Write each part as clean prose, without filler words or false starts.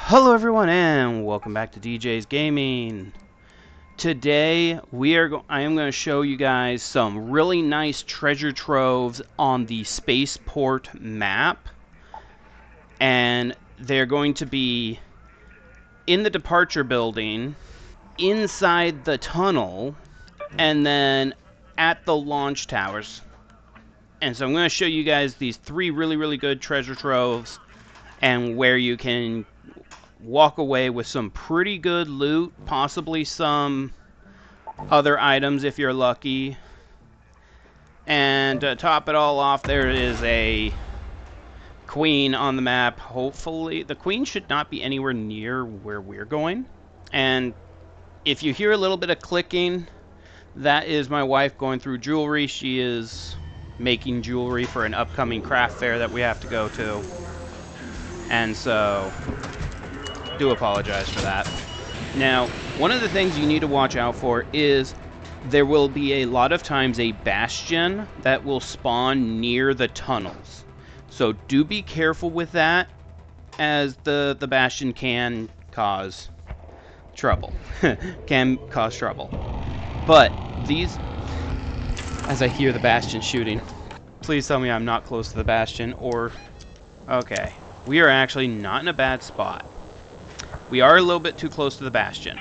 Hello everyone and welcome back to DJ's Gaming. Today I am going to show you guys some really nice treasure troves on the Spaceport Map, and they're going to be in the departure building, inside the tunnel, and then at the launch towers. And so I'm going to show you guys these three really good treasure troves and where you can walk away with some pretty good loot, possibly some other items if you're lucky. And to top it all off, there is a queen on the map. Hopefully, the queen should not be anywhere near where we're going. And if you hear a little bit of clicking, that is my wife going through jewelry. She is making jewelry for an upcoming craft fair that we have to go to. And so do apologize for that. Now, one of the things you need to watch out for is there will be a lot of times a bastion that will spawn near the tunnels. So do be careful with that, as the bastion can cause trouble. Can cause trouble. But these, as I hear the bastion shooting, please tell me I'm not close to the bastion, or okay, we are actually not in a bad spot. We are a little bit too close to the bastion.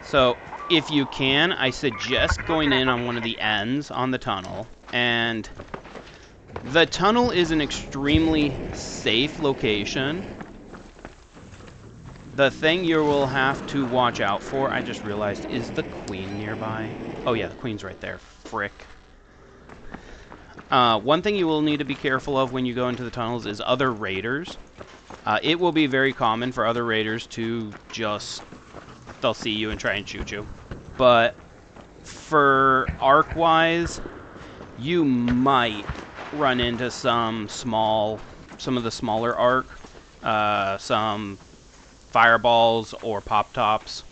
So, if you can, I suggest going in on one of the ends on the tunnel. And the tunnel is an extremely safe location. The thing you will have to watch out for, I just realized, is the queen nearby. Oh yeah, the queen's right there. Frick. One thing you will need to be careful of when you go into the tunnels is other raiders. It will be very common for other raiders to just, they'll see you and try and shoot you. But for arc-wise, you might run into some of the smaller arc, some fireballs or pop-tops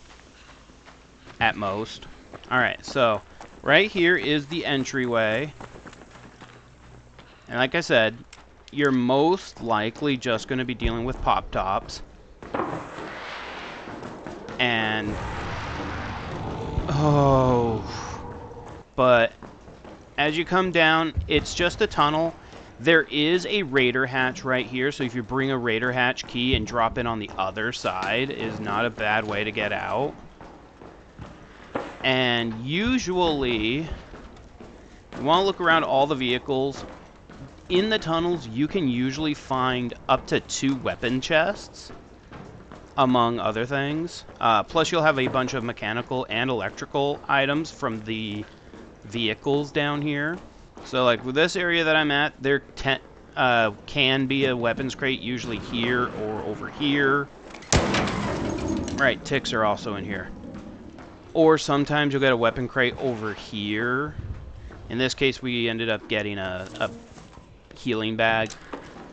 at most. Alright, so right here is the entryway. And like I said, you're most likely just going to be dealing with pop-tops. And but as you come down, it's just a tunnel. There is a raider hatch right here, so if you bring a raider hatch key and drop it on the other side, is not a bad way to get out. And usually, you want to look around all the vehicles. In the tunnels, you can usually find up to 2 weapon chests, among other things. Plus, you'll have a bunch of mechanical and electrical items from the vehicles down here. So, like, with this area that I'm at, there can be a weapons crate, usually here or over here. Right, ticks are also in here. Or sometimes you'll get a weapon crate over here. In this case, we ended up getting a healing bag.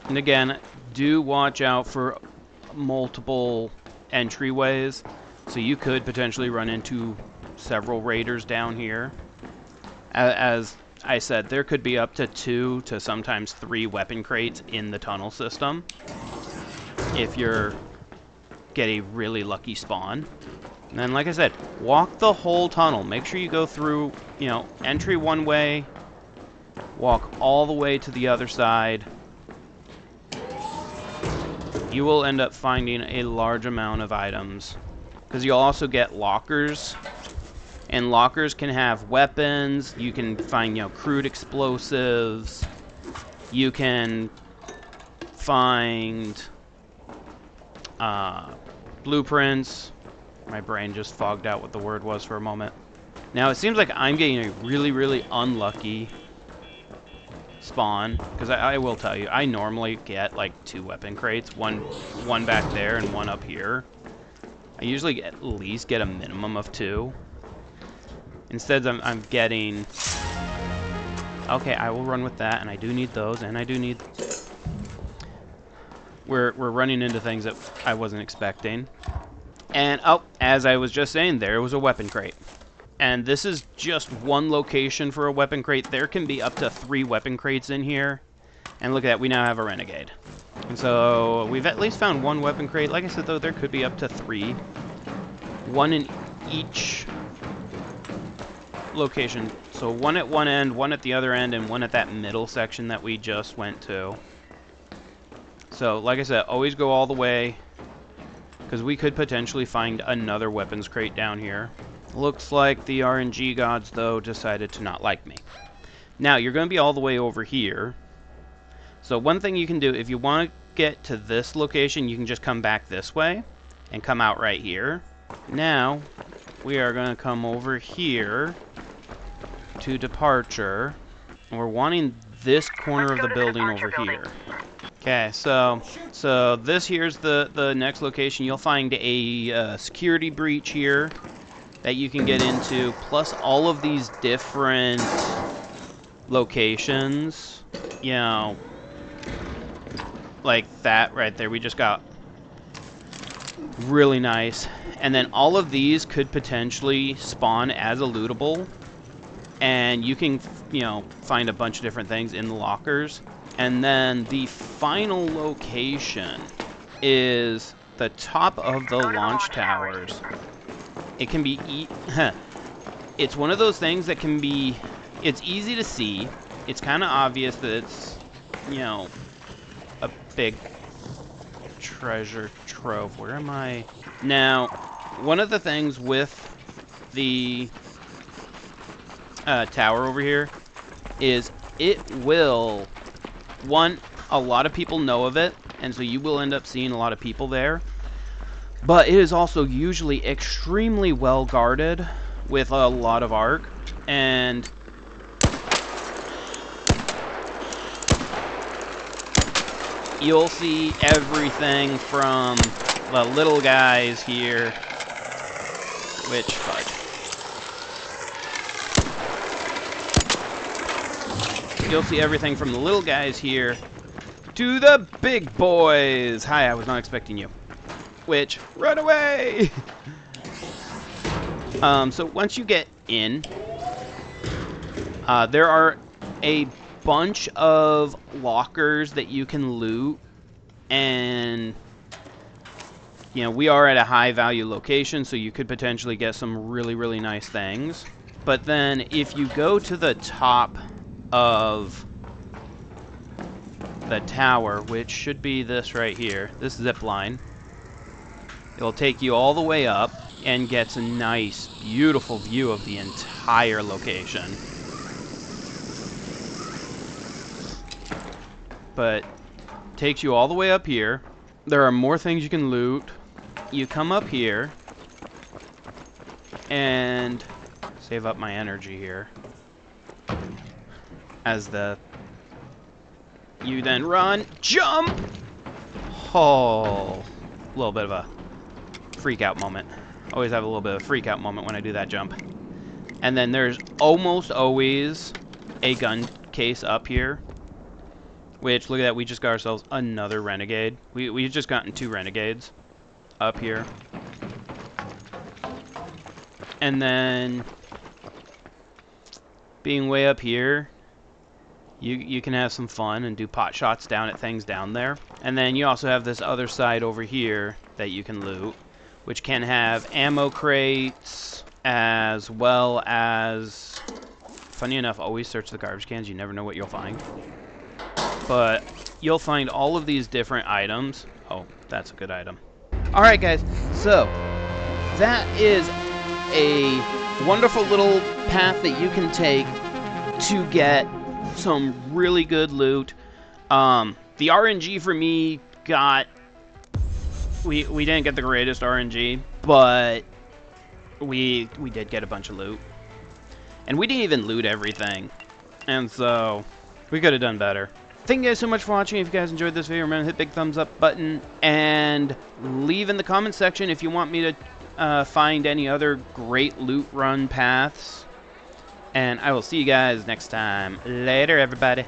And again, do watch out for multiple entryways, so you could potentially run into several raiders down here. As I said, there could be up to 2 to sometimes 3 weapon crates in the tunnel system if you're get a really lucky spawn. And then, like I said, walk the whole tunnel. Make sure you go through, entry one way, walk all the way to the other side. You will end up finding a large amount of items, because you'll also get lockers, and lockers can have weapons. You can find, crude explosives. You can find blueprints. My brain just fogged out what the word was for a moment. Now, it seems like I'm getting a really unlucky spawn, because I will tell you, I normally get like 2 weapon crates, one back there and one up here. I usually at least get a minimum of 2. Instead, I'm getting, okay, I will run with that, and I do need those, and I do need, we're running into things that I wasn't expecting. And oh, as I was just saying, there was a weapon crate. And this is just one location for a weapon crate. There can be up to 3 weapon crates in here. And look at that, we now have a renegade. And so we've at least found one weapon crate. Like I said, though, there could be up to 3. 1 in each location. So 1 at one end, 1 at the other end, and 1 at that middle section that we just went to. So, like I said, always go all the way, because we could potentially find another weapons crate down here. Looks like the RNG gods, though, decided to not like me. Now, you're going to be all the way over here. So one thing you can do, if you want to get to this location, you can just come back this way and come out right here. Now, we are going to come over here to departure, and we're wanting this corner of the building over here. Okay, so this here's the next location. You'll find a security breach here that you can get into, plus all of these different locations, you know, like that right there. We just got really nice. And then all of these could potentially spawn as a lootable, and you can, you know, find a bunch of different things in the lockers. And then the final location is the top of the launch towers. It can be it's one of those things that can be, it's easy to see. It's kind of obvious that it's, you know, a big treasure trove. Where am I? Now, one of the things with the tower over here is it will, a lot of people know of it, and so you will end up seeing a lot of people there. But it is also usually extremely well guarded with a lot of arc, and you'll see everything from the little guys here, which fudge. You'll see everything from the little guys here to the big boys. Hi, I was not expecting you. Which, run away! So once you get in, there are a bunch of lockers that you can loot, and you know, we are at a high value location, so you could potentially get some really, really nice things. But then if you go to the top of the tower, which should be this right here, this zip line, it'll take you all the way up and gets a nice, beautiful view of the entire location. But takes you all the way up here. There are more things you can loot. You come up here and save up my energy here. You then run, jump! Oh, a little bit of a freak out moment. Always have a little bit of a freak out moment when I do that jump. And then there's almost always a gun case up here, which, look at that, we just got ourselves another renegade. We've just gotten 2 renegades up here. And then being way up here, you can have some fun and do pot shots down at things down there. And then you also have this other side over here that you can loot, which can have ammo crates, as well as, funny enough, always search the garbage cans. You never know what you'll find. But you'll find all of these different items. Oh, that's a good item. Alright guys, so that is a wonderful little path that you can take to get some really good loot. The RNG for me got, we didn't get the greatest RNG, but we did get a bunch of loot. And we didn't even loot everything, and so we could have done better. Thank you guys so much for watching. If you guys enjoyed this video, remember to hit the big thumbs up button and leave in the comment section if you want me to find any other great loot run paths. And I will see you guys next time. Later, everybody.